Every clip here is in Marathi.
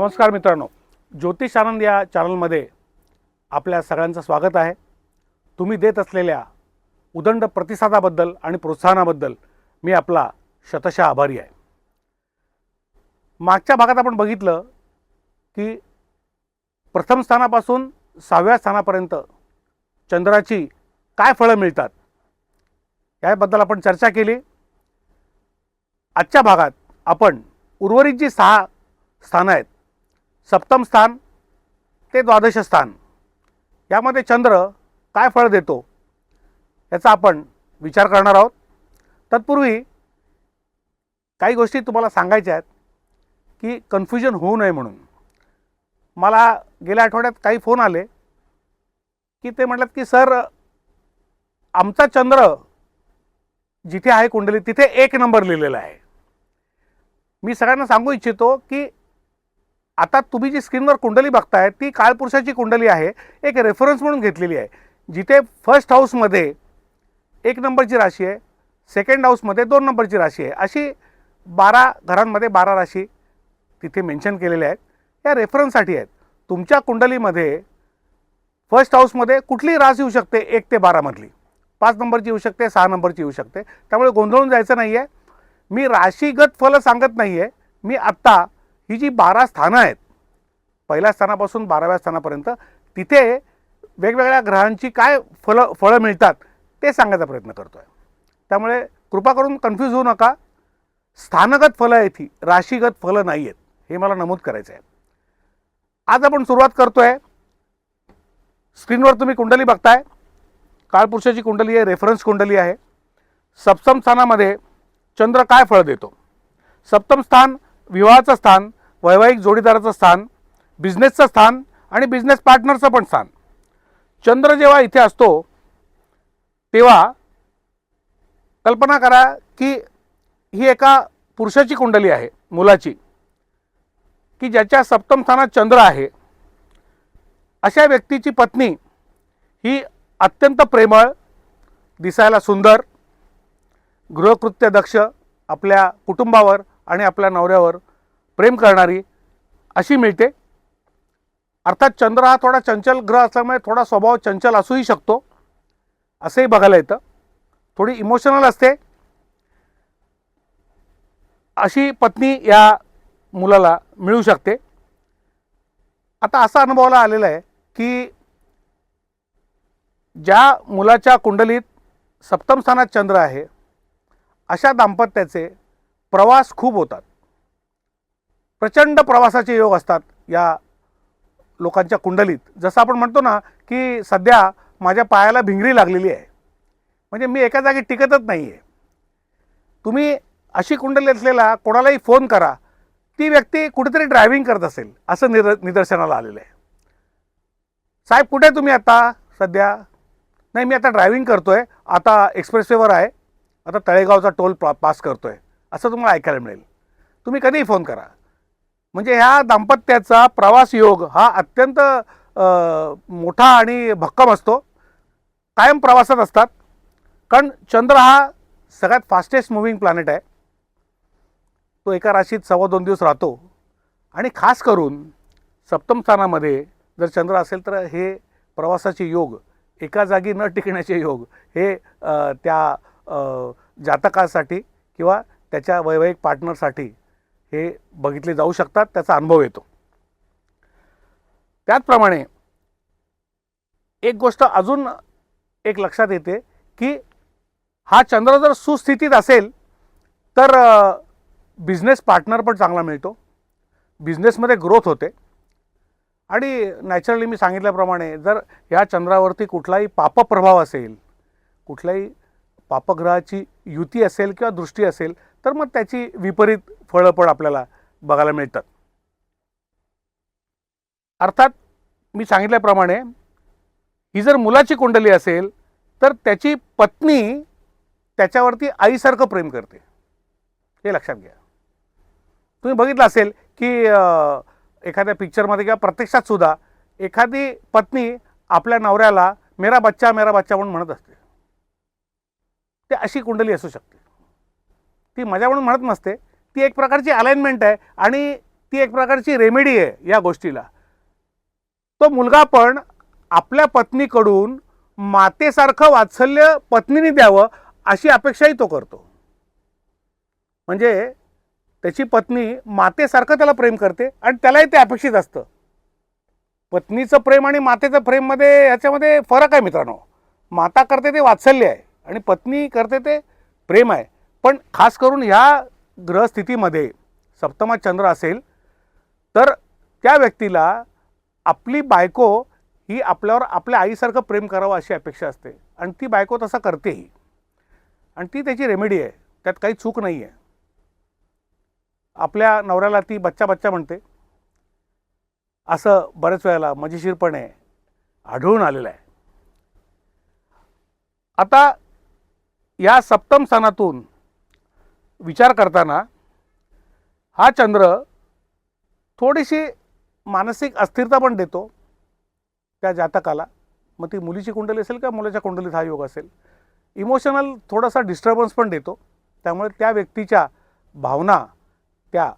नमस्कार मित्रांनो, ज्योतिष आनंद या चॅनलमध्ये आपल्या सगळ्यांचं स्वागत आहे। तुम्ही देत असलेल्या उदंड प्रतिसादाबद्दल आणि प्रोत्साहनाबद्दल मी आपला शतशः आभारी आहे। मागच्या भागात आपण बघितलं की प्रथम स्थानापासून 6व्या स्थानापर्यंत चंद्राची काय फळं मिळतात याबद्दल आपण चर्चा केली। आजच्या भागात आपण उर्वरित जी 6 स्थान आहेत, सप्तम स्थान ते द्वादश स्थान, यामध्ये चंद्र काय फळ देतो याचा आपण विचार करणार आहोत। तत्पूर्वी काही गोष्टी तुम्हाला सांगायच्या आहेत की कन्फ्युजन होऊ नये म्हणून। मला गेल्या आठवड्यात काही फोन आले की ते म्हणतात की सर, आमचा चंद्र जिथे आहे कुंडली तिथे 1 नंबर लिहिलेला आहे। मी सगळ्यांना सांगू इच्छितो की आता तुम्ही जी स्क्रीनवर कुंडली बघताय ती काळपुरुषाची कुंडली आहे, एक रेफरन्स म्हणून घेतलेली आहे। जिथे फर्स्ट हाऊसमध्ये 1 नंबरची राशी आहे, सेकंड हाऊसमध्ये 2 नंबरची राशी आहे, अशी 12 घरांमध्ये 12 राशी तिथे मेन्शन केलेल्या आहेत। या रेफरन्ससाठी आहेत। तुमच्या कुंडलीमध्ये फर्स्ट हाऊसमध्ये कुठलीही रास येऊ शकते, 1 ते 12 मधली, 5 नंबरची येऊ शकते, 6 नंबरची येऊ शकते। त्यामुळे गोंधळून जायचं नाही आहे। मी राशीगत फलं सांगत नाही आहे। मी आत्ता ही जी 12 स्थानं आहेत, पहिल्या स्थानापासून 12व्या स्थानापर्यंत, तिथे वेगवेगळ्या ग्रहांची काय फळं मिळतात ते सांगायचा प्रयत्न करतो आहे। त्यामुळे कृपा करून कन्फ्यूज होऊ नका। स्थानगत फलं आहेत ही, राशीगत फलं नाही आहेत, हे मला नमूद करायचं आहे। आज आपण सुरुवात करतोय। स्क्रीनवर तुम्ही कुंडली बघताय, काळपुरुषाची कुंडली आहे, रेफरन्स कुंडली आहे। सप्तम स्थानामध्ये चंद्र काय फळ देतो? सप्तम स्थान विवाहाचं स्थान, वैवाहिक जोडीदाराचं स्थान, बिझनेसचं स्थान आणि बिझनेस पार्टनरचं पण स्थान। चंद्र जेव्हा इथे असतो तेव्हा कल्पना करा की ही एका पुरुषाची कुंडली आहे, मुलाची, की ज्याच्या सप्तम स्थानात चंद्र आहे। अशा व्यक्तीची पत्नी ही अत्यंत प्रेमळ, दिसायला सुंदर, गृहकृत्य दक्ष, आपल्या कुटुंबावर आणि आपल्या नवऱ्यावर प्रेम करणारी अशी मिळते। अर्थात चंद्र हा थोडा चंचल ग्रह असल्यामुळे थोडा स्वभाव चंचल असूही शकतो, असंही बघायला येतं। थोडी इमोशनल असते अशी पत्नी या मुलाला मिळू शकते। आता असा अनुभवाला आलेला आहे की ज्या मुलाच्या कुंडलीत सप्तम स्थानात चंद्र आहे, अशा दाम्पत्याचे प्रवास खूप होतात। प्रचंड प्रवासाचे योग असतात या लोकांच्या कुंडलीत। जसं आपण म्हणतो ना की सध्या माझ्या पायाला भिंगरी लागलेली आहे, म्हणजे मी एका जागी टिकतच नाही आहे। तुम्ही अशी कुंडली असलेला कोणालाही फोन करा, ती व्यक्ती कुठेतरी ड्रायव्हिंग करत असेल असं निदर्शनाला आलेलं आहे। साहेब कुठे तुम्ही आता? सध्या नाही, मी आता ड्रायव्हिंग करतोय, आता एक्सप्रेसवेवर आहे, आता तळेगावचा टोल पास करतोय, असं तुम्हाला ऐकायला मिळेल। तुम्ही कधीही फोन करा। म्हणजे ह्या दाम्पत्याचा प्रवास योग हा अत्यंत मोठा आणि भक्कम असतो, कायम प्रवासात असतात। कारण चंद्र हा सगळ्यात फास्टेस्ट मूव्हिंग प्लॅनेट आहे। तो एका राशीत 2.25 दिवस राहतो आणि खास करून सप्तम स्थानामध्ये जर चंद्र असेल तर हे प्रवासाचे योग, एका जागी न टिकण्याचे योग, हे त्या जातकासाठी किंवा त्याच्या वैवाहिक पार्टनरसाठी हे बघितले जाऊ शकतात, त्याचा अनुभव येतो। त्याचप्रमाणे एक गोष्ट अजून एक लक्षात येते की हा चंद्र जर सुस्थितीत असेल तर बिझनेस पार्टनर पण चांगला मिळतो, बिझनेसमध्ये ग्रोथ होते। आणि नॅचरली मी सांगितल्याप्रमाणे जर या चंद्रावरती कुठलाही पापप्रभाव असेल, कुठल्याही पापग्रहाची युती असेल किंवा दृष्टी असेल तर मग त्याची विपरीत फळं पण आपल्याला बघायला मिळतात। अर्थात मी सांगितल्याप्रमाणे ही जर मुलाची कुंडली असेल तर त्याची पत्नी त्याच्यावरती आईसारखं प्रेम करते, हे लक्षात घ्या। तुम्ही बघितलं असेल की एखाद्या पिक्चरमध्ये किंवा प्रत्यक्षात सुद्धा एखादी पत्नी आपल्या नवऱ्याला मेरा बच्चा म्हणून म्हणत असते। ते अशी कुंडली असू शकते। ती मजा म्हणून म्हणत नसते, ती एक प्रकारची अलाइनमेंट आहे आणि ती एक प्रकारची रेमेडी आहे या गोष्टीला. तो मुलगा पण आपल्या पत्नीकडून मातेसारखं वात्सल्य पत्नीने द्यावं अशी अपेक्षाही तो करतो. म्हणजे त्याची पत्नी मातेसारखं त्याला प्रेम करते आणि त्यालाही ते अपेक्षित असतं. पत्नीचं प्रेम आणि मातेचं प्रेममध्ये याच्यामध्ये फरक आहे मित्रांनो. माता करते ते वात्सल्य आहे आणि पत्नी करते ते प्रेम आहे. पण खास करून ह्या ग्रहस्थितीमध्ये सप्तमात चंद्र असेल तर त्या व्यक्तीला आपली बायको ही आपल्यावर आपल्या आईसारखं प्रेम करावं अशी अपेक्षा असते आणि ती बायको तसं करतेही आणि ती त्याची रेमेडी आहे. त्यात काही चूक नाही आहे. आपल्या नवऱ्याला ती बच्चा बच्चा म्हणते असं बऱ्याच वेळेला मजेशीरपणे आढळून आलेलं आहे. आता या सप्तम स्थानातून विचार करताना हा चंद्र थोडीशी मानसिक अस्थिरता पण देतो त्या जातकाला. मग ती मुलीची कुंडली असेल किंवा मुलाच्या कुंडलीत हा योग असेल. इमोशनल थोडासा डिस्टर्बन्स पण देतो. त्यामुळे त्या व्यक्तीच्या भावना त्या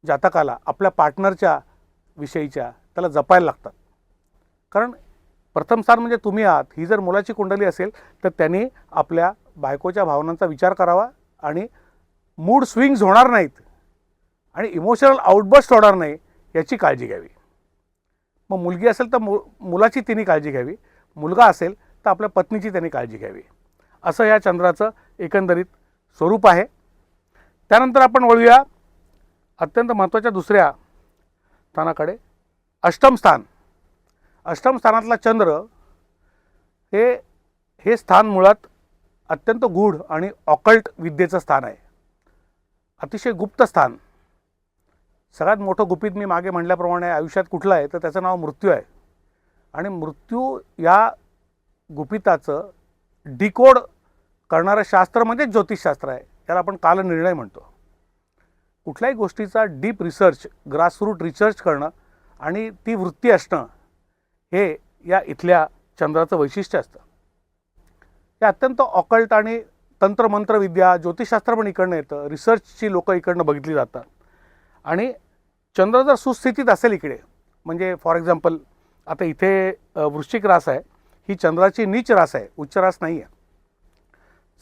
जातकाला आपल्या पार्टनरच्या विषयीच्या त्याला जपायला लागतात. कारण प्रथम स्थान म्हणजे तुम्ही आहात. ही जर मुलाची कुंडली असेल तर त्यांनी आपल्या बायकोच्या भावनांचा विचार करावा आणि मूड स्विंग्स होणार नाहीत आणि इमोशनल आउटबर्स्ट होणार नाही याची काळजी घ्यावी. मग मुलगी असेल तर मुलाची तिने काळजी घ्यावी, मुलगा असेल तर आपल्या पत्नीची त्यांनी काळजी घ्यावी. असं या चंद्राचं एकंदरीत स्वरूप आहे. त्यानंतर आपण वळूया अत्यंत महत्त्वाच्या दुसऱ्या स्थानाकडे, अष्टम स्थान. अष्टम स्थानातला चंद्र हे स्थान मुळात अत्यंत गूढ आणि ऑकल्ट विद्येचं स्थान आहे. अतिशय गुप्त स्थान. सगळ्यात मोठं गुपित मी मागे म्हटल्याप्रमाणे आयुष्यात कुठलं आहे तर त्याचं नाव मृत्यू आहे. आणि मृत्यू या गुपिताचं डिकोड करणारं शास्त्र म्हणजे ज्योतिषशास्त्र आहे. त्याला आपण कालनिर्णय म्हणतो. कुठल्याही गोष्टीचा डीप रिसर्च, ग्रासरूट रिसर्च करणं आणि ती वृत्ती असणं हे या इथल्या चंद्राचं वैशिष्ट्य असतं. हे अत्यंत ऑकल्ट आणि तंत्रमंत्रविद्या, ज्योतिषशास्त्र पण इकडनं येतं. रिसर्चची लोकं इकडनं बघितली जातात. आणि चंद्र जर सुस्थितीत असेल इकडे, म्हणजे फॉर एक्झाम्पल आता इथे वृश्चिक रास आहे, ही चंद्राची नीच रास आहे, उच्च रास नाही आहे.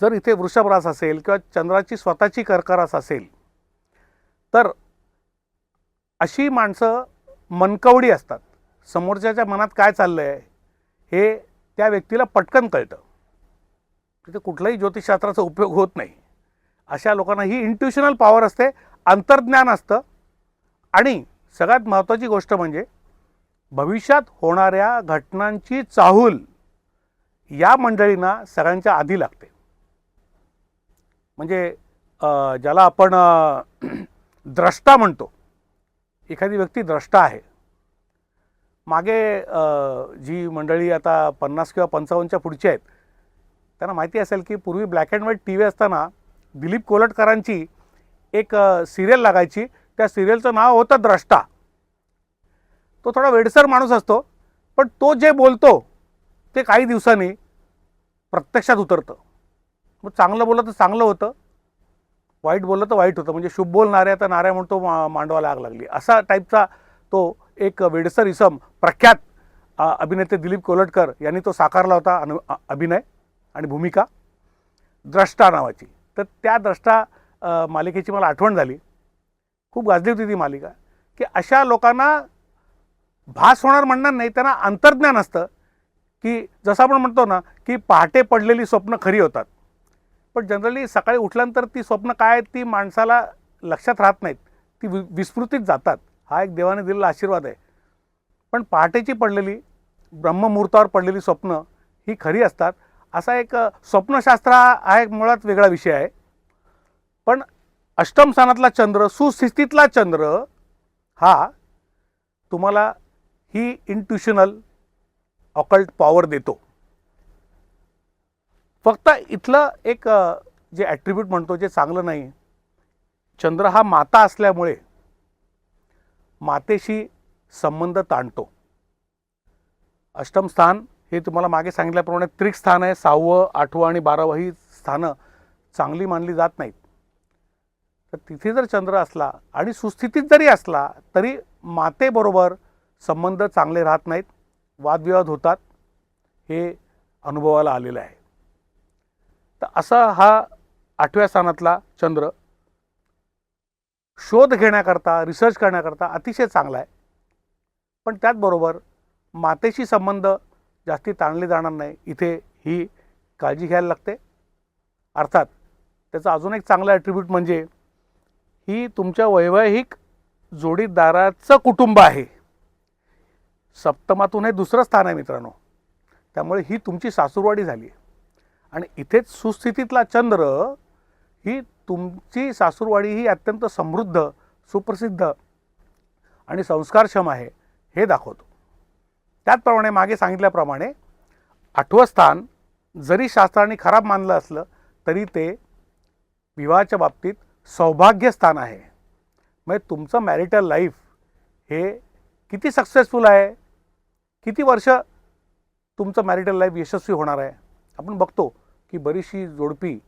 जर इथे वृषभ रास असेल किंवा चंद्राची स्वतःची कर्क रास असेल तर अशी माणसं मनकवडी असतात. समोरच्याच्या मनात काय चाललं आहे हे त्या व्यक्तीला पटकन कळतं. तिथे कुठलाही ज्योतिषशास्त्राचा उपयोग होत नाही. अशा लोकांना ही इंट्युशनल पॉवर असते, अंतर्ज्ञान असतं. आणि सगळ्यात महत्त्वाची गोष्ट म्हणजे भविष्यात होणाऱ्या घटनांची चाहूल या मंडळींना सगळ्यांच्या आधी लागते. म्हणजे ज्याला आपण द्रष्टा म्हणतो. एखादी व्यक्ती द्रष्टा आहे. मागे जी मंडळी आता 50 किंवा 55च्या पुढची आहेत त्यांना माहिती असेल की पूर्वी black and white T V असताना दिलीप कोलटकरांची एक सिरियल लागायची. त्या सिरियलचं नाव होतं द्रष्टा. तो थोडा वेडसर माणूस असतो पण तो जे बोलतो ते काही दिवसांनी प्रत्यक्षात उतरतं. मग चांगलं बोललं तर चांगलं होतं, वाईट बोललं तर वाईट होतं. म्हणजे शुभ बोल नाऱ्या तर नाऱ्या म्हणतो मांडवाला आग लागली असा टाईपचा तो एक वेडसर इसम प्रख्यात अभिनेते दिलीप कोलटकर यांनी तो साकारला होता अभिनय आणि भूमिका द्रष्टा नावाची. तर त्या द्रष्टा मालिकेची मला आठवण झाली. खूप गाजली होती ती मालिका. की अशा लोकांना भास होणार म्हणणार नाही, त्यांना अंतर्ज्ञान असतं की जसं आपण म्हणतो ना की पहाटे पडलेली स्वप्न खरी होतात. पण जनरली सकाळी उठल्यानंतर ती स्वप्न काय आहेत ती माणसाला लक्षात राहत नाहीत, ती विस्मृतीत जातात. हा एक देवाने दिलेला आशीर्वाद आहे. पण पहाटेची पडलेली ब्रह्ममुहूर्तावर पडलेली स्वप्न ही खरी असतात. असा एक स्वप्नशास्त्र हा एक मुळात वेगळा विषय आहे. पण अष्टम स्थानातला चंद्र, सुस्थितीतला चंद्र हा तुम्हाला ही इंट्युशनल ऑकल्ट पॉवर देतो. फक्त इथलं एक जे ॲट्रिब्यूट म्हणतो जे चांगलं नाही, चंद्र हा माता असल्यामुळे मातेशी संबंध ताणतो. अष्टम स्थान हे तुम्हाला मागे सांगितल्याप्रमाणे त्रिक स्थान आहे. 6वं, 8वं आणि 12वं ही स्थानं चांगली मानली जात नाहीत. तर तिथे जर चंद्र असला आणि सुस्थितीत जरी असला तरी मातेबरोबर संबंध चांगले राहत नाहीत, वादविवाद होतात, हे अनुभवाला आलेलं आहे. तर असा हा 8व्या स्थानातला चंद्र शोध घेण्याकरता, रिसर्च करण्याकरता अतिशय चांगला आहे. पण त्याचबरोबर मातेशी संबंध जास्ती ताणले जाणार नाही, इथे ही काळजी घ्यायला लागते. अर्थात त्याचा अजून एक चांगला ॲट्रिब्यूट म्हणजे ही तुमच्या वैवाहिक जोडीदाराचं कुटुंब आहे. सप्तमातून हे दुसरं स्थान आहे मित्रांनो, त्यामुळे ही तुमची सासूरवाडी झाली. आणि इथेच सुस्थितीतला चंद्र ही तुमची सासूरवाडी ही अत्यंत समृद्ध, सुप्रसिद्ध आणि संस्कारक्षम आहे हे दाखवतो. त्याचप्रमाणे मागे सांगितल्याप्रमाणे 8वं स्थान जरी शास्त्राने खराब मानलं असलं तरी ते विवाहाच्या बाबतीत सौभाग्य स्थान आहे. म्हणजे तुमचं मॅरिटल लाईफ हे किती सक्सेसफुल आहे, किती वर्ष तुमचं मॅरिटल लाईफ यशस्वी होणार आहे. आपण बघतो की बरीचशी जोडपी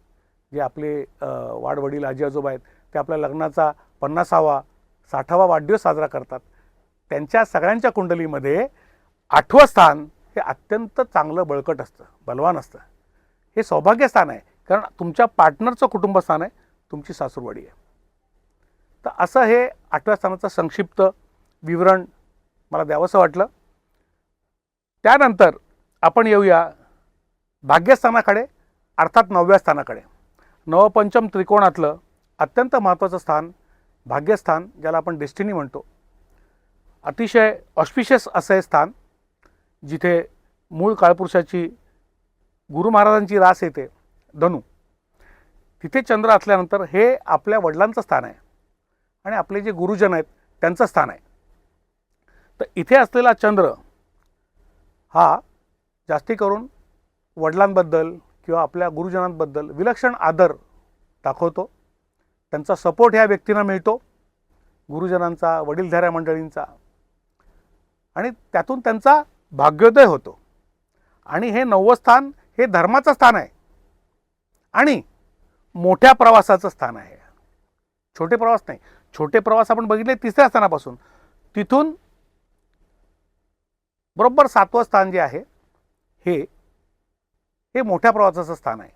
जे आपले वाडवडील आजी आजोबा आहेत ते आपल्या लग्नाचा 50वा 60वा वाढदिवस साजरा करतात. त्यांच्या सगळ्यांच्या कुंडलीमध्ये 8वं स्थान हे अत्यंत चांगलं बळकट असतं, बलवान असतं. हे सौभाग्य स्थान आहे, कारण तुमच्या पार्टनरचं कुटुंबस्थान आहे, तुमची सासूरवाडी आहे. तर असं हे 8व्या स्थानाचं संक्षिप्त विवरण मला द्यावंसं वाटलं. त्यानंतर आपण येऊया भाग्यस्थानाकडे, अर्थात 9व्या स्थानाकडे. नवपंचम त्रिकोणातलं अत्यंत महत्त्वाचं स्थान भाग्यस्थान, ज्याला आपण डेस्टिनी म्हणतो. अतिशय ऑस्पिशियस असं हे स्थान, जिथे मूळ काळपुरुषाची गुरु महाराजांची रास येते, धनु. तिथे चंद्र असल्यानंतर हे आपल्या वडिलांचं स्थान आहे आणि आपले जे गुरुजन आहेत त्यांचं स्थान आहे. तर इथे असलेला चंद्र हा जास्ती करून वडिलांबद्दल किंवा आपल्या गुरुजनांबद्दल विलक्षण आदर दाखवतो. त्यांचा सपोर्ट ह्या व्यक्तींना मिळतो, गुरुजनांचा, वडीलधाऱ्या मंडळींचा, आणि त्यातून त्यांचा भाग्योदय होतो. आणि हे 9वं स्थान हे धर्माचं स्थान आहे आणि मोठ्या प्रवासाचं स्थान आहे. छोटे प्रवास नाही, छोटे प्रवास आपण बघितले 3ऱ्या स्थानापासून. तिथून बरोबर 7वं स्थान जे आहे हे मोठ्या प्रवासाचं स्थान आहे.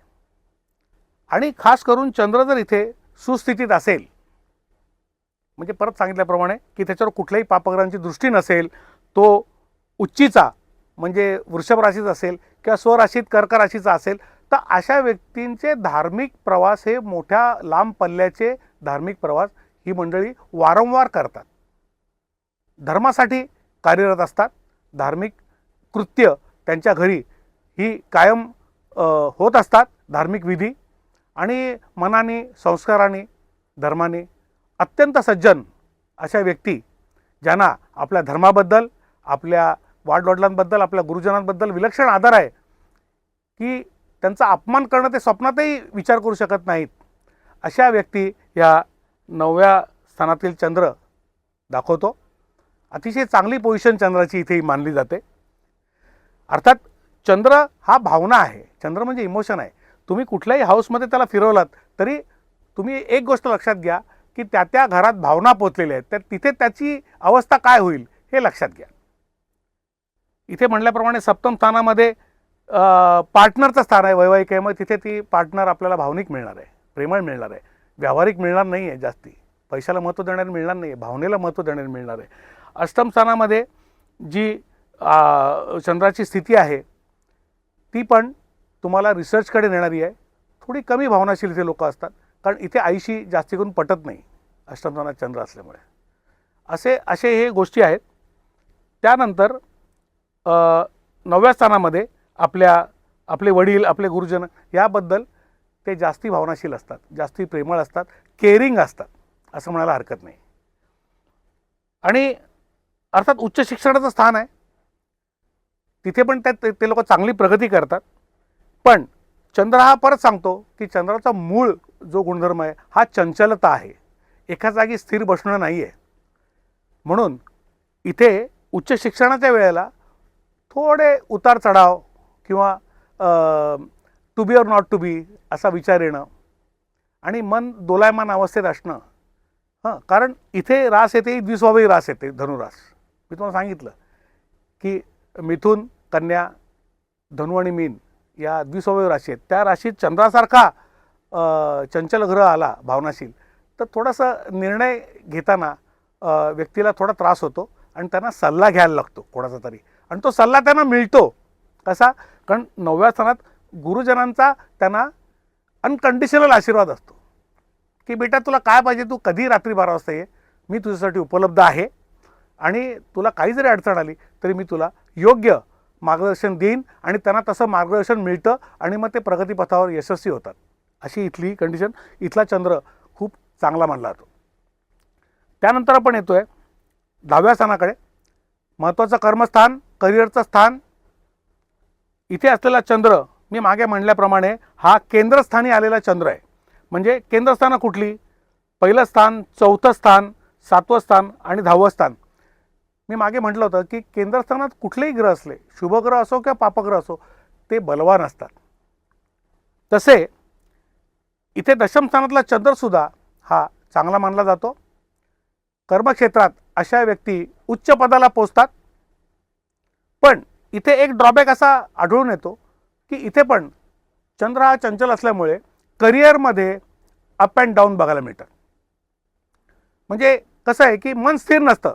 आणि खास करून चंद्र जर इथे सुस्थितीत असेल, म्हणजे परत सांगितल्याप्रमाणे की त्याच्यावर कुठल्याही पापग्रहांची दृष्टी नसेल, तो उच्चीचा म्हणजे वृषभ राशीचा असेल किंवा स्वराशीत कर्क राशीचा असेल, तर अशा व्यक्तींचे धार्मिक प्रवास हे मोठ्या लांब पल्ल्याचे धार्मिक प्रवास ही मंडळी वारंवार करतात. धर्मासाठी कार्यरत असतात. धार्मिक कृत्य त्यांच्या घरी ही कायम होत असतात. धार्मिक विधी आणि मनाने, संस्काराने, धर्माने अत्यंत सज्जन अशा व्यक्ती, ज्यांना आपल्या धर्माबद्दल, आपल्या वाडवडिलांबद्दल, आपल्या गुरुजनांबद्दल विलक्षण आदर आहे, की त्यांचा अपमान करणं ते स्वप्नातही विचार करू शकत नाहीत, अशा व्यक्ती या 9व्या स्थानातील चंद्र दाखवतो. अतिशय चांगली पोझिशन चंद्राची इथे मानली जाते. अर्थात चंद्र हा भावना आहे, चंद्र म्हणजे इमोशन आहे. तुम्ही कुठल्याही हाऊसमध्ये त्याला फिरवलात तरी तुम्ही एक गोष्ट लक्षात घ्या की त्या त्या घरात भावना पोचलेल्या आहेत, तर तिथे त्याची अवस्था काय होईल हे लक्षात घ्या. इथे म्हटल्याप्रमाणे सप्तम स्थानामध्ये पार्टनरचं स्थान आहे, वैवाहिक आहे. मग तिथे ती पार्टनर आपल्याला भावनिक मिळणार आहे, प्रेमळ मिळणार आहे, व्यावहारिक मिळणार नाही आहे, जास्ती पैशाला महत्त्व देणारे मिळणार नाही आहे, भावनेला महत्त्व देणारे मिळणार आहे. अष्टम स्थानामध्ये जी चंद्राची स्थिती आहे ती पण तुम्हाला रिसर्चकडे नेणारी आहे. थोडी कमी भावनाशील इथे लोक असतात, कारण इथे आईशी जास्ती करून पटत नाही अष्टम स्थानात चंद्र असल्यामुळे. असे हे गोष्टी आहेत. त्यानंतर 9व्या स्थानामध्ये आपले वडील, आपले गुरुजन याबद्दल ते जास्ती भावनाशील असतात, जास्ती प्रेमळ असतात, केअरिंग असतात, असं म्हणायला हरकत नाही. आणि अर्थात उच्च शिक्षणाचं स्थान आहे, तिथे पण ते लोक चांगली प्रगती करतात. पण चंद्र हा परत सांगतो की चंद्राचा मूळ जो गुणधर्म आहे हा चंचलता आहे, एका जागी स्थिर बसणं नाही आहे. म्हणून इथे उच्च शिक्षणाच्या वेळेला थोडे उतार चढाव किंवा to be or not to be असा विचार येणं आणि मन दोलायमान अवस्थेत असणं. कारण इथे रास येते, 20वी रास येते धनुरास. मी तुम्हाला सांगितलं की मिथुन, कन्या, धनु आणि मीन या 20वी राशी आहेत. त्या राशीत चंद्रासारखा चंचल ग्रह आला भावनाशील तर थोडासा निर्णय घेताना व्यक्तीला थोडा त्रास होतो आणि त्यांना सल्ला घ्यायला लागतो कोणाचा तरी, आणि तो सल्ला त्यांना मिळतो. कसा? कारण 9व्या स्थानात गुरुजनांचा त्यांना अनकंडिशनल आशीर्वाद असतो की बेटा तुला काय पाहिजे, तू कधी रात्री 12 वाजता ये, मी तुझ्यासाठी उपलब्ध आहे आणि तुला काही जरी अडचण आली तरी मी तुला योग्य मार्गदर्शन देईन. आणि त्यांना तसं मार्गदर्शन मिळतं आणि मग ते प्रगतीपथावर यशस्वी होतात. अशी इथली कंडिशन. इथला चंद्र खूप चांगला मानला जातो. त्यानंतर आपण येतोय 10व्या स्थानाकडे. महत्त्वाचं कर्मस्थान, करिअरचं स्थान. इथे असलेला चंद्र मी मागे म्हणल्याप्रमाणे हा केंद्रस्थानी आलेला चंद्र आहे. म्हणजे केंद्रस्थानं कुठली? पहिलं स्थान, 4थं स्थान, 7वं स्थान आणि 10वं स्थान. मी मागे म्हटलं होतं की केंद्रस्थानात कुठलेही ग्रह असले, शुभग्रह असो किंवा पापग्रह असो, ते बलवान असतात. तसे इथे दशम स्थानातला चंद्रसुद्धा हा चांगला मानला जातो. कर्मक्षेत्रात अशा व्यक्ती उच्च पदाला पोचतात. पण इथे एक ड्रॉबॅक असा आढळून येतो की इथे पण चंद्र हा चंचल असल्यामुळे करिअरमध्ये अप अँड डाऊन बघायला मिळतात. म्हणजे कसं आहे की मन स्थिर नसतं.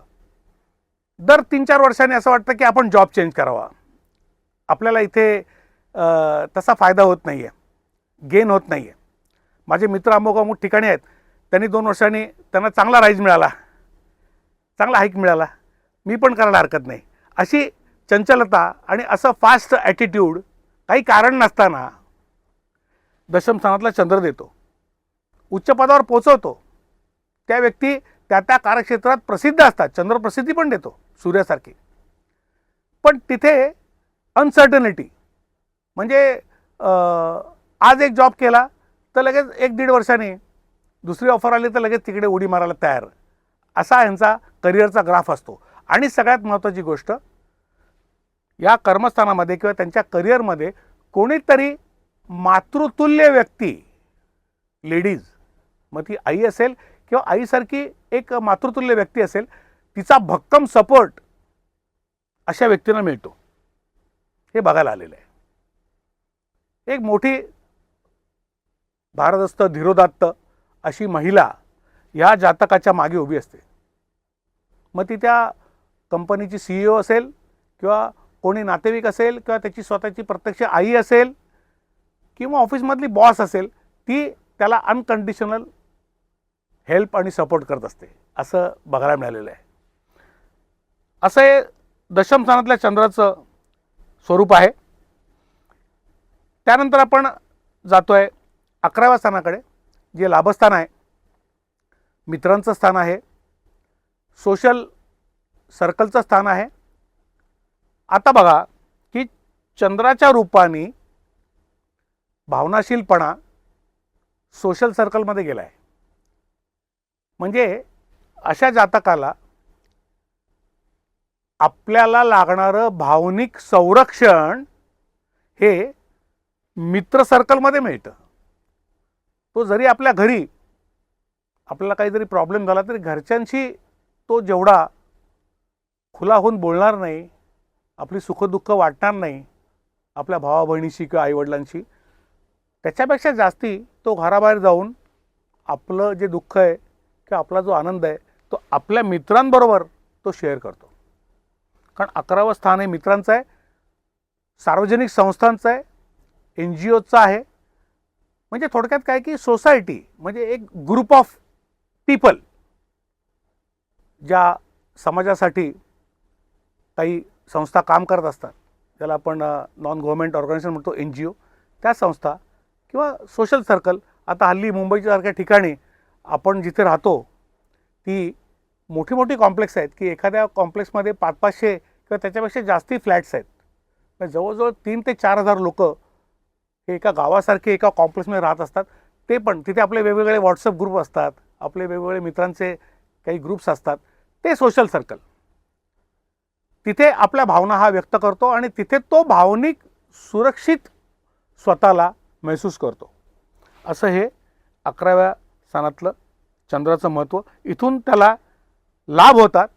दर 3-4 वर्षांनी असं वाटतं की आपण जॉब चेंज करावा. आपल्याला इथे तसा फायदा होत नाही आहे, गेन होत नाही आहे. माझे मित्र अमुक ठिकाणी आहेत, त्यांनी 2 वर्षांनी त्यांना चांगला राईज मिळाला, चांगला हाईक मिळाला, मी पण करायला हरकत नाही. अशी चंचलता आणि असं फास्ट ॲटिट्यूड काही कारण नसताना दशम स्थानातला चंद्र देतो, उच्च पदावर पोचवतो. त्या व्यक्ती त्या त्या कार्यक्षेत्रात प्रसिद्ध असतात. चंद्र प्रसिद्धी पण देतो सूर्यासारखी. पण तिथे अनसर्टनिटी, म्हणजे आज एक जॉब केला तर लगेच 1-1.5 वर्षांनी दुसरी ऑफर आली तर लगेच तिकडे उडी मारायला तयार, असा यांचा करिअरचा ग्राफ असतो. आणि सगळ्यात महत्त्वाची गोष्ट, या कर्मस्थानामध्ये किंवा त्यांच्या करिअरमध्ये कोणीतरी मातृतुल्य व्यक्ती, लेडीज, मग ती आई असेल किंवा आईसारखी एक मातृतुल्य व्यक्ती असेल, तिचा भक्कम सपोर्ट अशा व्यक्तींना मिळतो. हे बघायला आलेलं आहे. एक मोठी भारदस्त, धीरोदात्त अशी महिला या जातकाच्या मागे उभी असते. मग ती त्या कंपनीची CEO असेल किंवा कोणी नातेवाईक असेल किंवा त्याची स्वतःची प्रत्यक्ष आई असेल किंवा ऑफिसमधली बॉस असेल, ती त्याला अनकंडिशनल हेल्प आणि सपोर्ट करत असते, असं बघायला मिळालेलं आहे. असं हे दशम स्थानातल्या चंद्राचं स्वरूप आहे. त्यानंतर आपण जातोय 11व्या स्थानाकडे, जे लाभस्थान आहे, मित्रांचं स्थान आहे, सोशल सर्कलचं स्थान आहे. आता बघा की चंद्राच्या रूपाने भावनाशीलपणा सोशल सर्कलमध्ये गेला आहे. म्हणजे अशा जातकाला आपल्याला लागणारं भावनिक संरक्षण हे मित्र सर्कलमध्ये मिळतं. तो जरी आपल्या घरी आपल्याला काहीतरी प्रॉब्लेम झाला तरी घरच्यांशी तो जेवढा खुला होऊन बोलणार नाही, आपली सुखदुःख वाटणार नाही आपल्या भावा बहिणीशी किंवा आईवडिलांशी, त्याच्यापेक्षा जास्ती तो घराबाहेर जाऊन आपलं जे दुःख आहे किंवा आपला जो आनंद आहे तो आपल्या मित्रांबरोबर तो शेअर करतो. कारण 11वं स्थान हे मित्रांचं आहे, सार्वजनिक संस्थांचं आहे, NGOचं आहे. म्हणजे थोडक्यात काय की सोसायटी म्हणजे एक ग्रुप ऑफ पीपल, ज्या समाजासाठी काही संस्था काम करत असतात, ज्याला आपण नॉन गव्हर्नमेंट ऑर्गनायझेशन म्हणतो, NGO, त्या संस्था किंवा सोशल सर्कल. आता हल्ली मुंबईसारख्या ठिकाणी आपण जिथे राहतो ती मोठी मोठी कॉम्प्लेक्स आहेत की एखाद्या कॉम्प्लेक्समध्ये 500-500 किंवा त्याच्यापेक्षा जास्ती फ्लॅट्स आहेत. जवळजवळ 3,000 ते 4,000 लोक हे एका गावासारखे एका कॉम्प्लेक्समध्ये राहत असतात. ते पण तिथे आपले वेगवेगळे व्हॉट्सअप ग्रुप असतात, आपले वेगवेगळे मित्रांचे काही ग्रुप्स असतात. ते सोशल सर्कल, तिथे आपल्या भावना हा व्यक्त करतो आणि तिथे तो भावनिक सुरक्षित स्वतःला महसूस करतो. असं हे 11व्या स्थानातलं चंद्राचं महत्त्व, इथून त्याला लाभ होतात.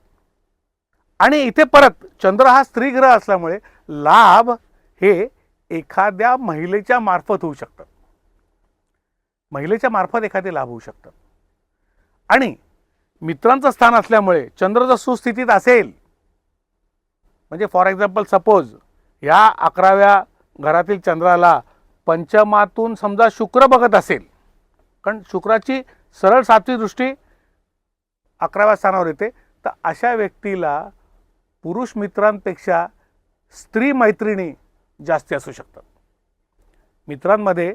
आणि इथे परत चंद्र हा स्त्री ग्रह असल्यामुळे लाभ हे एखाद्या महिलेच्या मार्फत होऊ शकतात, महिलेच्या मार्फत एखादे लाभ होऊ शकतात. आणि मित्रांचं स्थान असल्यामुळे चंद्र जर सुस्थितीत असेल, म्हणजे फॉर एक्झाम्पल सपोज या 11व्या घरातील चंद्राला पंचमातून समजा शुक्र बघत असेल, कारण शुक्राची सरळ 7वी दृष्टी 11व्या स्थानावर येते, तर अशा व्यक्तीला पुरुष मित्रांपेक्षा स्त्री मैत्रिणी जास्ती असू शकतात. मित्रांमध्ये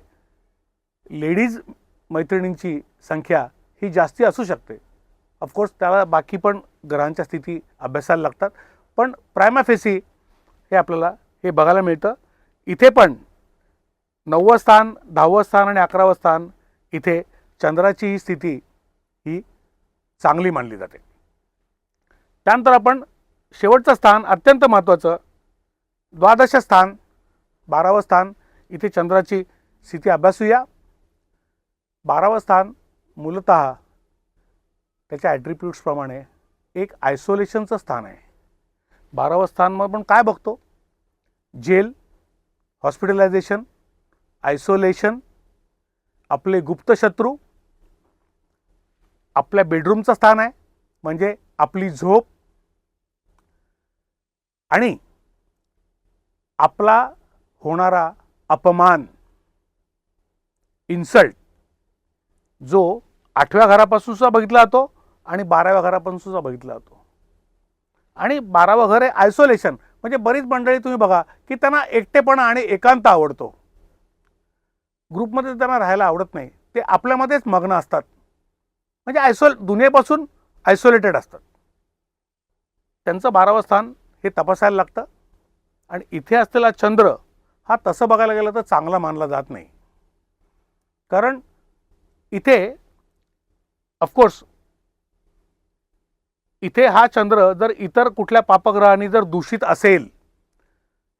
लेडीज मैत्रिणींची संख्या ही जास्ती असू शकते. ऑफकोर्स त्याला बाकी पण ग्रहांच्या स्थिती अभ्यासायला लागतात, पण प्रायमा फेसी हे आपल्याला हे बघायला मिळतं. इथे पण 9वं स्थान, 10वं स्थान आणि 11वं स्थान इथे चंद्राची ही स्थिती ही चांगली मानली जाते. त्यानंतर आपण शेवटचं स्थान अत्यंत महत्त्वाचं द्वादश स्थान, 12वं स्थान, इथे चंद्राची स्थिती अभ्यासूया. 12वं स्थान मूलतः त्याच्या ॲट्रिब्यूट्सप्रमाणे एक आयसोलेशनचं स्थान आहे. 12वं स्थान मग आपण काय बघतो? जेल, हॉस्पिटलायझेशन, आयसोलेशन, आपले गुप्त शत्रू, आपल्या बेडरूमचं स्थान आहे म्हणजे आपली झोप, आणि आपला होणारा अपमान, इन्सल्ट, जो 8व्या घरापासून सुद्धा बघितला जातो आणि 12व्या घरापासून सुद्धा बघितला जातो. आणि 12वं घर आहे आयसोलेशन, म्हणजे बरीच मंडळी तुम्ही बघा की त्यांना एकटेपणा आणि एकांत आवडतो. ग्रुपमध्ये त्यांना राहायला आवडत नाही, ते आपल्यामध्येच मग्न असतात, म्हणजे दुनियेपासून आयसोलेटेड असतात. त्यांचं 12वं स्थान हे तपासायला लागतं. आणि इथे असलेला चंद्र हा तसं बघायला गेलं तर चांगला मानला जात नाही, कारण इथे ऑफकोर्स इथे हा चंद्र जर इतर कुठल्या पापग्रहांनी जर दूषित असेल,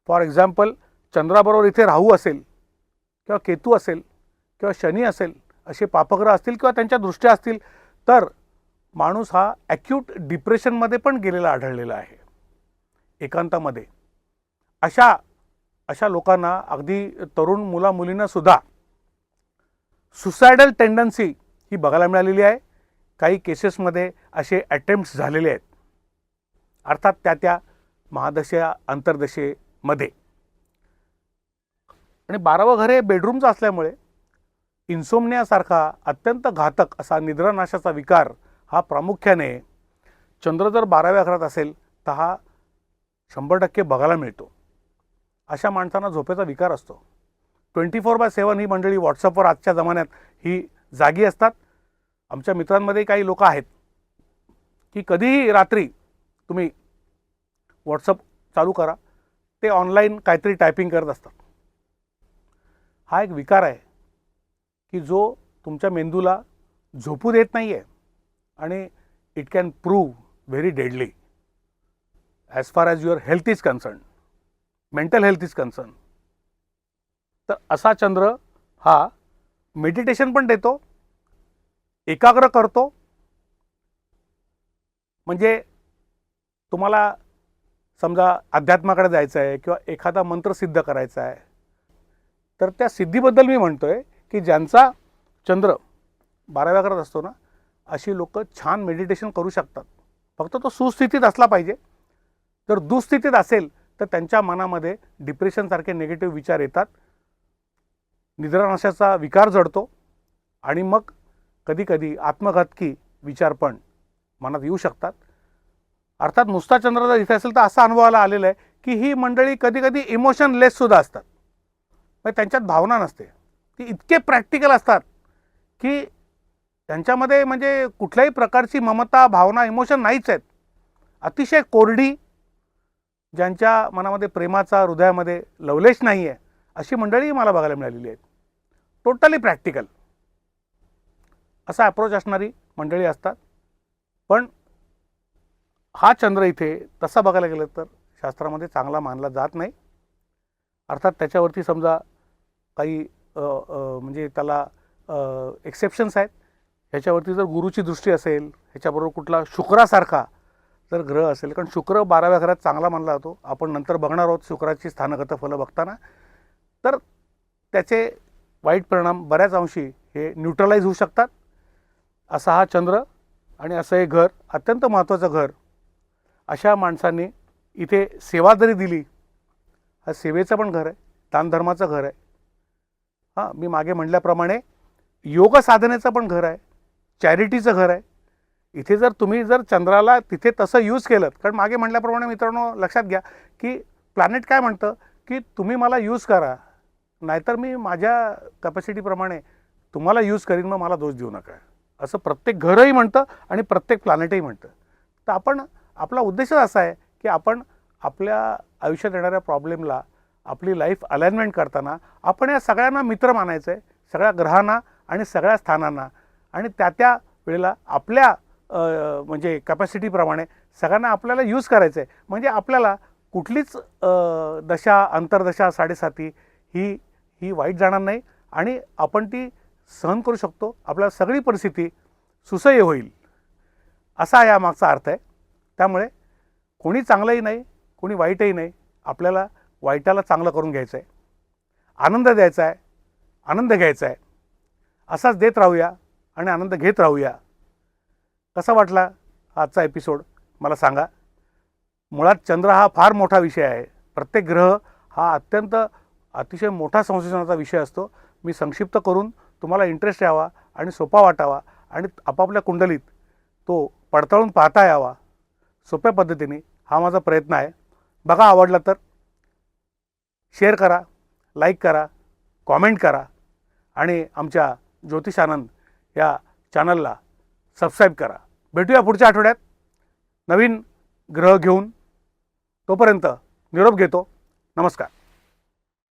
फॉर एक्झाम्पल चंद्राबरोबर इथे राहू असेल किंवा केतू असेल किंवा शनी असेल, असे पापग्रह असतील किंवा त्यांच्या दृष्ट्या असतील, तर माणूस हा ॲक्यूट डिप्रेशनमध्ये पण गेलेला आढळलेला आहे, एकांतामध्ये. अशा लोकांना, अगदी तरुण मुलामुलींना सुद्धा सुसायडल टेंडन्सी ही बघायला मिळालेली आहे. काही केसेसमध्ये असे अटेम्प्ट्स झालेले आहेत, अर्थात त्या महादशा अंतर्दशेमध्ये. आणि 12वं घर हे बेडरूमचं असल्यामुळे इन्सोमनियासारखा अत्यंत घातक असा निद्रानाशाचा विकार हा प्रामुख्याने चंद्र जर 12व्या घरात असेल तर हा 100% बघायला मिळतो. अशा माणसांना झोपेचा विकार असतो. 24/7 ही मंडळी व्हॉट्सअपवर आजच्या जमान्यात ही जागी असतात. आमच्या मित्रांमध्ये काही लोक आहेत की कधीही रात्री तुम्ही व्हॉट्सअप चालू करा, ते ऑनलाईन काहीतरी टायपिंग करत असतात. हा एक विकार आहे की जो तुमच्या मेंदूला झोपू देत नाही आहे आणि it can prove very deadly as far as your health is concern, mental health is concern. तर असा चंद्र हा मेडिटेशन पण देतो, एकाग्र करतो. म्हणजे तुम्हाला समजा अध्यात्माकडे जायचं आहे किंवा एखादा मंत्र सिद्ध करायचा आहे, तर त्या सिद्धीबद्दल मी म्हणतोय की ज्यांचा चंद्र 12व्या घरात असतो ना, अशी लोक छान मेडिटेशन करू शकतात. फक्त तो सुस्थितीत असला पाहिजे. जर दुस्थितीत असेल तर त्यांच्या मनामध्ये डिप्रेशनसारखे निगेटिव्ह विचार येतात, निद्रानाशाचा विकार जडतो आणि मग कधीकधी आत्मघातकी विचार पण मनात येऊ शकतात. अर्थात नुसता चंद्र जर इथे असेल तर असा अनुभवाला आलेला आहे की ही मंडळी कधीकधी इमोशनलेस सुद्धा असतात. म्हणजे त्यांच्यात भावना नसते, ती इतके प्रॅक्टिकल असतात की त्यांच्यामध्ये म्हणजे कुठल्याही प्रकारची ममता, भावना, इमोशन नाहीच आहेत. अतिशय कोरडी, ज्यांच्या मनामध्ये प्रेमाचा, हृदयामध्ये लवलेश नाही आहे, अशी मंडळी मला बघायला मिळालेली आहेत. टोटली प्रॅक्टिकल असा अप्रोच असणारी मंडळी असतात. पण हा चंद्र इथे तसा बघायला गेलं तर शास्त्रामध्ये चांगला मानला जात नाही. अर्थात त्याच्यावरती समजा काही म्हणजे त्याला एक्सेप्शन्स आहेत. ह्याच्यावरती जर गुरुची दृष्टी असेल, ह्याच्याबरोबर कुठला शुक्रासारखा जर ग्रह असेल, कारण शुक्र 12व्या घरात चांगला मानला जातो, आपण नंतर बघणार आहोत शुक्राची स्थानगत फलं बघताना, तर त्याचे वाईट परिणाम बऱ्याच अंशी हे न्यूट्रलाइज होऊ शकतात. असा हा चंद्र आणि असं हे घर, अत्यंत महत्त्वाचं घर, अशा माणसांनी इथे सेवा जरी दिली, हा सेवेचं पण घर आहे, दानधर्माचं घर आहे. हां, मी मागे म्हटल्याप्रमाणे योग साधनेचं पण घर आहे, चॅरिटीचं घर आहे. इथे जर तुम्ही जर चंद्राला तिथे तसं यूज केलं, कारण मागे म्हटल्याप्रमाणे मित्रांनो लक्षात घ्या की प्लॅनेट काय म्हणतं की तुम्ही मला यूज करा, नाहीतर मी माझ्या कॅपॅसिटीप्रमाणे तुम्हाला यूज करीन, मग मला दोष देऊ नका, असं प्रत्येक घरही म्हणतं आणि प्रत्येक प्लॅनेटही म्हणतं. तर आपण, आपला उद्देशच असा आहे की आपण आपल्या आयुष्यात येणाऱ्या प्रॉब्लेमला आपली लाईफ अलाइनमेंट करताना आपण या सगळ्यांना मित्र मानायचं आहे, सगळ्या ग्रहांना आणि सगळ्या स्थानांना, आणि त्या वेळेला आपल्या म्हणजे कॅपॅसिटीप्रमाणे सगळ्यांना आपल्याला यूज करायचं आहे. म्हणजे आपल्याला कुठलीच दशा, अंतर्दशा, साडेसाती ही वाईट जाणार नाही आणि आपण ती सहन करू शकतो. आपल्याला सगळी परिस्थिती सुसह्य होईल, असा या मागचा अर्थ आहे. त्यामुळे कोणी चांगलंही नाही, कोणी वाईटही नाही. आपल्याला वाईटाला चांगलं करून घ्यायचं आहे, आनंद द्यायचा आहे, आनंद घ्यायचा आहे. असाच देत राहूया आणि आनंद घेत राहूया. कसा वाटला आजचा एपिसोड मला सांगा. मुळात चंद्र हा फार मोठा विषय आहे. प्रत्येक ग्रह हा अतिशय मोठा संशोधनाचा विषय असतो. मी संक्षिप्त करून तुम्हाला इंटरेस्ट यावा आणि सोपा वाटावा आणि आपापल्या कुंडलीत तो पडताळून पाहता यावा सोप्या पद्धतीने, हा माझा प्रयत्न आहे. बघा, आवडला तर शेअर करा, लाईक करा, कॉमेंट करा आणि आमच्या ज्योतिषानंद या चॅनलला सबस्क्राईब करा. भेटूया पुढच्या आठवड्यात नवीन ग्रह घेऊन. तोपर्यंत निरोप घेतो. नमस्कार.